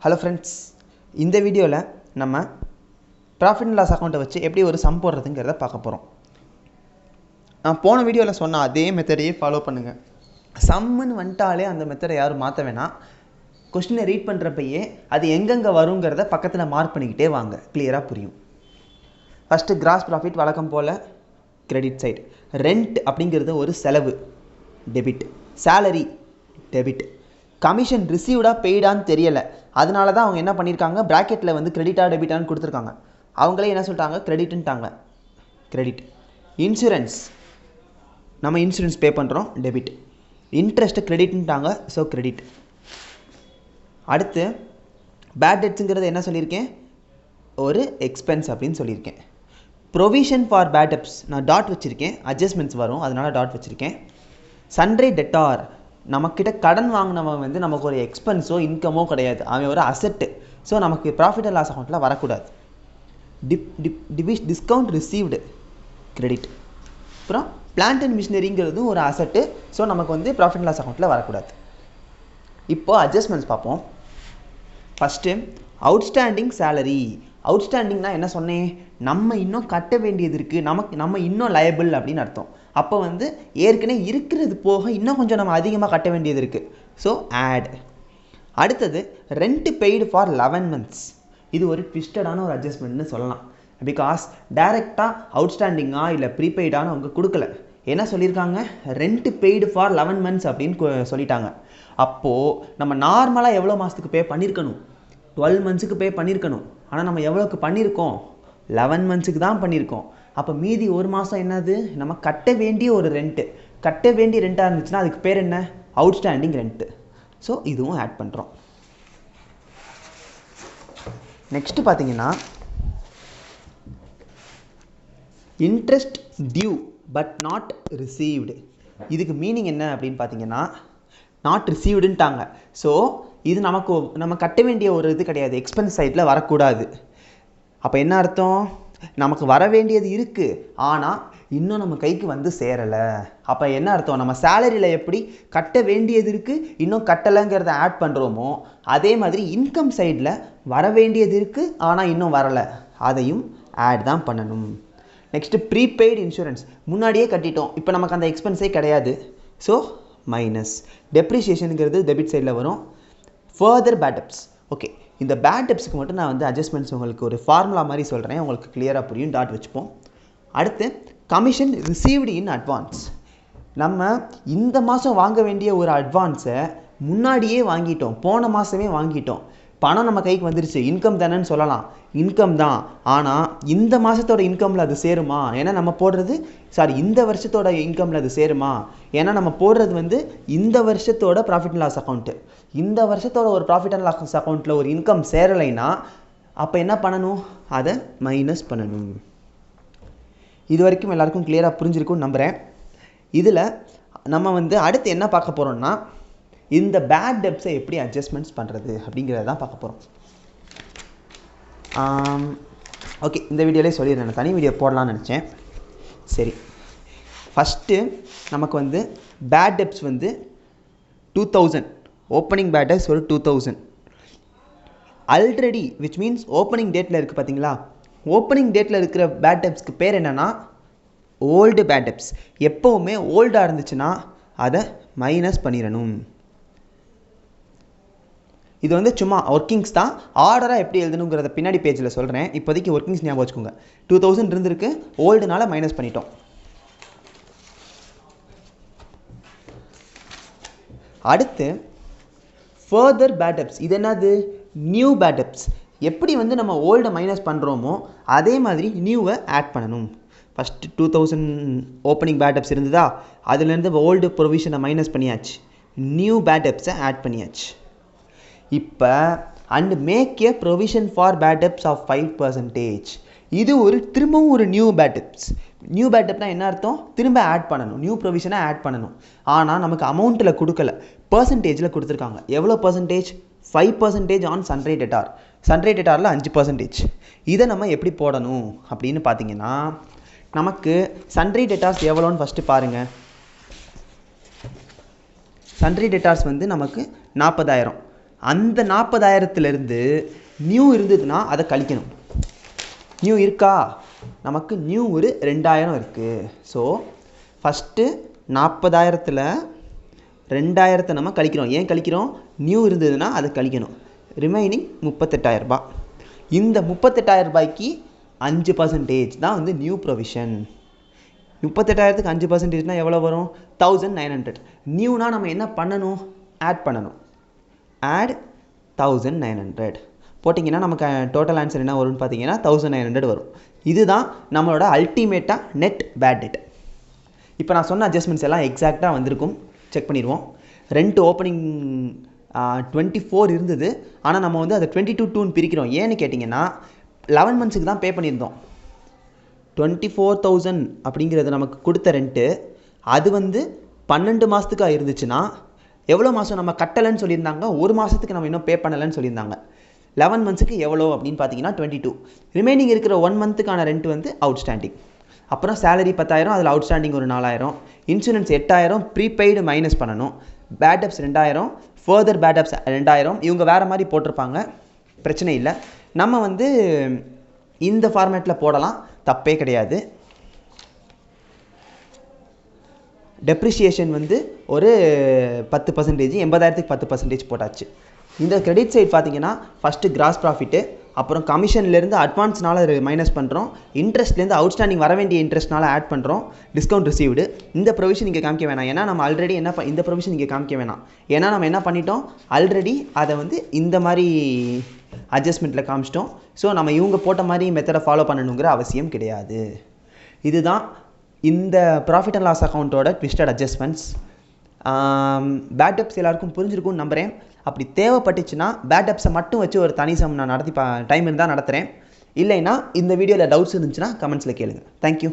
Hello friends, இந்த வீடியோவில் நம்ம ப்ராஃபிட் அண்ட் லாஸ் அக்கௌண்ட்டை வச்சு எப்படி ஒரு சம் போடுறதுங்கிறத பார்க்க போகிறோம். நான் போன வீடியோவில் சொன்ன அதே மெத்தடையே ஃபாலோ பண்ணுங்கள். சம்முன்னு வந்துட்டாலே அந்த மெத்தடை யாரும் மாற்ற வேணாம். கொஸ்டினை ரீட் பண்ணுறப்பையே அது எங்கெங்கே வருங்கிறத பக்கத்தில் மார்க் பண்ணிக்கிட்டே வாங்க, கிளியராக புரியும். ஃபஸ்ட்டு கிராஸ் ப்ராஃபிட் வழக்கம் போல் கிரெடிட் சைடு. ரெண்ட் அப்படிங்கிறது ஒரு செலவு, டெபிட். Salary, debit. கமிஷன் ரிசீவ்டாக பெய்டான்னு தெரியலை, அதனால தான் அவங்க என்ன பண்ணியிருக்காங்க, ப்ராக்கெட்டில் வந்து கிரெடிட்டா டெபிட்டான்னு கொடுத்துருக்காங்க. அவங்களே என்ன சொல்லிட்டாங்க, கிரெடிட்டுன்ட்டாங்க, கிரெடிட். இன்சூரன்ஸ், நம்ம இன்சூரன்ஸ் பே பண்ணுறோம், டெபிட். இன்ட்ரெஸ்ட்டு கிரெடிட்ன்ட்டாங்க, ஸோ கிரெடிட். அடுத்து பேட் டெட்ஸுங்கிறது என்ன சொல்லியிருக்கேன், ஒரு எக்ஸ்பென்ஸ் அப்படின்னு சொல்லியிருக்கேன். ப்ரொவிஷன் ஃபார் பேட் டெப்ஸ் நான் டாட் வச்சுருக்கேன், அட்ஜஸ்ட்மெண்ட்ஸ் வரும் அதனால் டாட் வச்சுருக்கேன். சன்ட்ரி டெட்டார், நம்மக்கிட்ட கடன் வாங்கினவன் வந்து நமக்கு ஒரு எக்ஸ்பென்ஸோ இன்கமோ கிடையாது, அவன் ஒரு அசெட்டு. ஸோ நமக்கு ப்ராஃபிட் அண்ட் லாஸ் அக்கௌண்ட்டில் வரக்கூடாது. Discount received, credit. அப்புறம் பிளான்ட் அண்ட் மிஷினரிங்கிறதும் ஒரு அசெட்டு, ஸோ நமக்கு வந்து ப்ராஃபிட் அண்ட் லாஸ் அக்கௌண்ட்டில் வரக்கூடாது. இப்போது அட்ஜஸ்ட்மெண்ட்ஸ் பார்ப்போம். First outstanding salary. அவுட்ஸ்டாண்டிங்னா என்ன சொன்னேன், நம்ம இன்னும் கட்ட வேண்டியது இருக்குது, நம்ம இன்னும் லயபிள் அப்படின்னு அர்த்தம். அப்போ வந்து ஏற்கனவே இருக்கிறது போக இன்னும் கொஞ்சம் நம்ம அதிகமாக கட்ட வேண்டியது இருக்குது, ஸோ ஆட். அடுத்தது ரெண்ட் பெய்டு ஃபார் 11 months. இது ஒரு ட்விஸ்டடான ஒரு அட்ஜஸ்ட்மெண்ட்னு சொல்லலாம். பிகாஸ் டைரெக்டாக அவுட்ஸ்டாண்டிங்காக இல்லை ப்ரீபெய்டான அவங்க கொடுக்கல. என்ன சொல்லியிருக்காங்க, ரெண்ட் பெய்டு ஃபார் 11 months அப்படின்னு சொல்லிட்டாங்க. அப்போது நம்ம நார்மலாக எவ்வளோ மாதத்துக்கு பே பண்ணியிருக்கணும், 12 monthsக்கு பே பண்ணியிருக்கணும். ஆனால் நம்ம எவ்வளோக்கு பண்ணியிருக்கோம், 11 monthsக்கு தான் பண்ணியிருக்கோம். அப்போ மீதி ஒரு மாதம் என்னது, நம்ம கட்ட வேண்டிய ஒரு ரெண்ட்டு. கட்ட வேண்டிய ரெண்ட்டாக இருந்துச்சுன்னா அதுக்கு பேர் என்ன, அவுட்ஸ்டாண்டிங் ரெண்ட்டு. ஸோ இதுவும் ஆட் பண்ணுறோம். நெக்ஸ்ட்டு பார்த்தீங்கன்னா interest due but not received. இதுக்கு மீனிங் என்ன அப்படின்னு பார்த்தீங்கன்னா, நாட் ரிசீவ்டுன்ட்டாங்க. ஸோ இது நம்ம கட்ட வேண்டிய ஒரு இது கிடையாது, எக்ஸ்பென்ஸ் சைடில் வரக்கூடாது. அப்போ என்ன அர்த்தம், நமக்கு வர வேண்டியது இருக்குது ஆனால் இன்னும் நம்ம கைக்கு வந்து சேரலை. அப்போ என்ன அர்த்தம், நம்ம சேலரியில் எப்படி கட்ட வேண்டியது இருக்குது இன்னும் கட்டலைங்கிறத ஆட் பண்ணுறோமோ, அதே மாதிரி இன்கம் சைடில் வர வேண்டியது இருக்குது ஆனால் இன்னும் வரலை, அதையும் ஆட் தான் பண்ணணும். நெக்ஸ்ட்டு ப்ரீபெய்டு இன்சூரன்ஸ், முன்னாடியே கட்டிட்டோம், இப்போ நமக்கு அந்த எக்ஸ்பென்ஸே கிடையாது, ஸோ மைனஸ். டெப்ரிசியேஷனுங்கிறது டெபிட் சைடில் வரும். Further bad debts. ஓகே, இந்த பேட் டெப்ஸ்க்கு மட்டும் நான் வந்து அட்ஜஸ்ட்மெண்ட்ஸ் உங்களுக்கு ஒரு ஃபார்முலா மாதிரி சொல்கிறேன், உங்களுக்கு கிளியராக புரியும், டாட் வச்சுப்போம். அடுத்து கமிஷன் ரிசீவ்டு இன் அட்வான்ஸ். நம்ம இந்த மாதம் வாங்க வேண்டிய ஒரு அட்வான்ஸை முன்னாடியே வாங்கிட்டோம், போன மாதமே வாங்கிட்டோம், பணம் நம்ம கைக்கு வந்துருச்சு, இன்கம் தானேன்னு சொல்லலாம், இன்கம் தான். ஆனால் இந்த மாதத்தோட இன்கமில் அது சேருமா, ஏன்னா நம்ம போடுறது இந்த வருஷத்தோட இன்கமில் அது சேருமா, ஏன்னா நம்ம போடுறது வந்து இந்த வருஷத்தோட ப்ராஃபிட் அண்ட் லாஸ் அக்கௌண்ட்டு. இந்த வருஷத்தோட ஒரு ப்ராஃபிட் அண்ட் லாஸ் அக்கௌண்ட்டில் ஒரு இன்கம் சேரலைன்னா அப்போ என்ன பண்ணணும், அதை மைனஸ் பண்ணணும். இது வரைக்கும் எல்லாருக்கும் கிளியராக புரிஞ்சிருக்கும்னு நம்புகிறேன். இதில் நம்ம வந்து அடுத்து என்ன பார்க்க போகிறோம்னா, இந்த பேட் டெப்ஸை எப்படி அட்ஜஸ்ட்மெண்ட்ஸ் பண்ணுறது அப்படிங்கிறத தான் பார்க்க போகிறோம். ஓகே, இந்த வீடியோலேயே சொல்லிடுறேன், நான் தனி வீடியோ போடலான்னு நினச்சேன். சரி, ஃபஸ்ட்டு நமக்கு வந்து பேட் டெப்ஸ் வந்து 2000, ஓப்பனிங் பேட் டெப்ஸ் ஒரு 2000 ஆல்ரெடி, விச் மீன்ஸ் ஓப்பனிங் டேட்டில் இருக்குது பார்த்தீங்களா. ஓப்பனிங் டேட்டில் இருக்கிற பேட் டெப்ஸ்க்கு பேர் என்னென்னா ஓல்டு பேட் டெப்ஸ். எப்போவுமே ஓல்டாக இருந்துச்சுன்னா அதை மைனஸ் பண்ணிடணும். இது வந்து சும்மா ஒர்க்கிங்ஸ் தான், ஆர்டராக எப்படி எழுதணுங்கிறத பின்னாடி பேஜில் சொல்கிறேன். இப்போதைக்கு ஒர்க்கிங்ஸ் ஞாபகம் வச்சுக்கோங்க. 2000 இருந்திருக்கு, ஓல்டுனால மைனஸ் பண்ணிட்டோம். அடுத்து ஃபர்தர் பேட் டெப்ஸ். இது என்னது, நியூ பேட் டெப்ஸ். எப்படி வந்து நம்ம ஓல்டை மைனஸ் பண்ணுறோமோ அதே மாதிரி நியூவை ஆட் பண்ணணும். ஃபஸ்ட்டு 2000 ஓப்பனிங் பேட் டெப்ஸ் இருந்ததா, அதுலேருந்து ஓல்டு ப்ரொவிஷனை மைனஸ் பண்ணியாச்சு, நியூ பேட் டெப்ஸை ஆட் பண்ணியாச்சு. இப்போ and make a provision for bad debts of 5%. இது திரும்பவும் ஒரு new bad debts. New bad டெப்னா என்ன அர்த்தம், திரும்ப ஆட் பண்ணணும், நியூ ப்ரொவிஷனை ஆட் பண்ணணும். ஆனால் நமக்கு அமௌண்ட்டில் கொடுக்கல, பர்சன்டேஜில் கொடுத்துருக்காங்க. எவ்வளோ percentage, 5% on sundry debtor. Sundry டெட்டாரில் 5%. இதை நம்ம எப்படி போடணும் அப்படின்னு பார்த்தீங்கன்னா, நமக்கு சன்ட்ரி டெட்டார்ஸ் எவ்வளோன்னு ஃபஸ்ட்டு பாருங்கள். சன்ட்ரி டெட்டார்ஸ் வந்து நமக்கு 40,000. அந்த 40,000லேருந்து நியூ இருந்ததுன்னா அதை கழிக்கணும். நியூ இருக்கா? நமக்கு நியூ ஒரு 2,000 இருக்குது. ஸோ ஃபஸ்ட்டு 40,000ல் 2,000 நம்ம கழிக்கிறோம். ஏன் கழிக்கிறோம்? நியூ இருந்ததுன்னா அதை கழிக்கணும். ரிமைனிங் 38,000 ரூபாய். இந்த 38,000 ரூபாய்க்கு 5% தான் வந்து நியூ ப்ரொவிஷன். 38,000க்கு 5%னா எவ்வளோ வரும்? 1,900. நியூனா நம்ம என்ன பண்ணணும்? ஆட் பண்ணணும். ஆட் 1,900 போட்டிங்கன்னா நமக்கு டோட்டல் ஆன்சர் என்ன வரும்னு பார்த்தீங்கன்னா 1,900 வரும். இதுதான் நம்மளோட அல்டிமேட்டாக நெட் பேட் டெட். இப்போ நான் சொன்ன அட்ஜஸ்ட்மெண்ட்ஸ் எல்லாம் எக்ஸாக்டாக வந்திருக்கும். செக் பண்ணிடுவோம். ரெண்ட் ஓப்பனிங் 24 இருந்தது. ஆனால் நம்ம வந்து அதை 22 பிரிக்கிறோம். ஏன்னு கேட்டிங்கன்னா 11 மந்த்ஸுக்கு தான் பே பண்ணியிருந்தோம். 24,000 அப்படிங்கிறது நமக்கு கொடுத்த ரெண்ட்டு. அது வந்து 12 மாதத்துக்காக இருந்துச்சுன்னா எவ்வளோ மாதம் நம்ம கட்டலைன்னு சொல்லியிருந்தாங்க? ஒரு மாதத்துக்கு நம்ம இன்னும் பே பண்ணலைன்னு சொல்லியிருந்தாங்க. 11 மந்த்ஸுக்கு எவ்வளோ அப்படின்னு பார்த்தீங்கன்னா 22. ரிமைனிங் இருக்கிற 1 மந்த்துக்கான ரெண்ட் வந்து அவுட்ஸ்டாண்டிங். அப்புறம் சேலரி 10,000, அதில் அவுட்ஸ்டாண்டிங் ஒரு 4,000, இன்சூரன்ஸ் 8,000, ப்ரீபெய்டு மைனஸ் பண்ணணும், பேட்டப்ஸ் 2,000, ஃபர்தர் பேட்டப்ஸ் 2,000. இவங்க வேறு மாதிரி போட்டிருப்பாங்க, பிரச்சனை இல்லை. நம்ம வந்து இந்த ஃபார்மேட்டில் போடலாம், தப்பே கிடையாது. டெப்ரிஷியேஷன் வந்து ஒரு 10%, 80,000க்கு 10% போட்டாச்சு. இந்த கிரெடிட் சைட் பார்த்தீங்கன்னா ஃபஸ்ட்டு கிராஸ் ப்ராஃபிட்டு, அப்புறம் கமிஷன்லேருந்து அட்வான்ஸ்னால மைனஸ் பண்ணுறோம், இன்ட்ரெஸ்ட்லேருந்து அவுட்ஸ்டாண்டிங் வர வேண்டிய இன்ட்ரெஸ்ட்னால ஆட் பண்ணுறோம், டிஸ்கவுண்ட் ரிசீவ்டு. இந்த ப்ரொவிஷன் இங்கே காமிக்க வேணாம். ஏன்னா நம்ம ஆல்ரெடி இந்த ப்ரொவிஷன் இங்கே காமிக்க வேணாம். ஏன்னா நம்ம என்ன பண்ணிட்டோம்? ஆல்ரெடி அதை வந்து இந்த மாதிரி அட்ஜஸ்ட்மெண்ட்டில் காமிச்சிட்டோம். ஸோ நம்ம இவங்க போட்ட மாதிரி மெத்தடை ஃபாலோ பண்ணணுங்கிற அவசியம் கிடையாது. இதுதான் இந்த ப்ராஃபிட் அண்ட் லாஸ் அக்கௌண்ட்டோட ட்விஸ்டட் அட்ஜஸ்ட்மெண்ட்ஸ். பேட்டப்ஸ் எல்லாருக்கும் புரிஞ்சிருக்கும்னு நம்புகிறேன். அப்படி தேவைப்பட்டுச்சுன்னா பேட்டப்ஸை மட்டும் வச்சு ஒரு தனி சம் நான் டைம் இருந்தால் நடத்துகிறேன். இல்லைன்னா இந்த வீடியோவில் டவுட்ஸ் இருந்துச்சுன்னா கமெண்ட்ஸில் கேளுங்கள். தேங்க்யூ.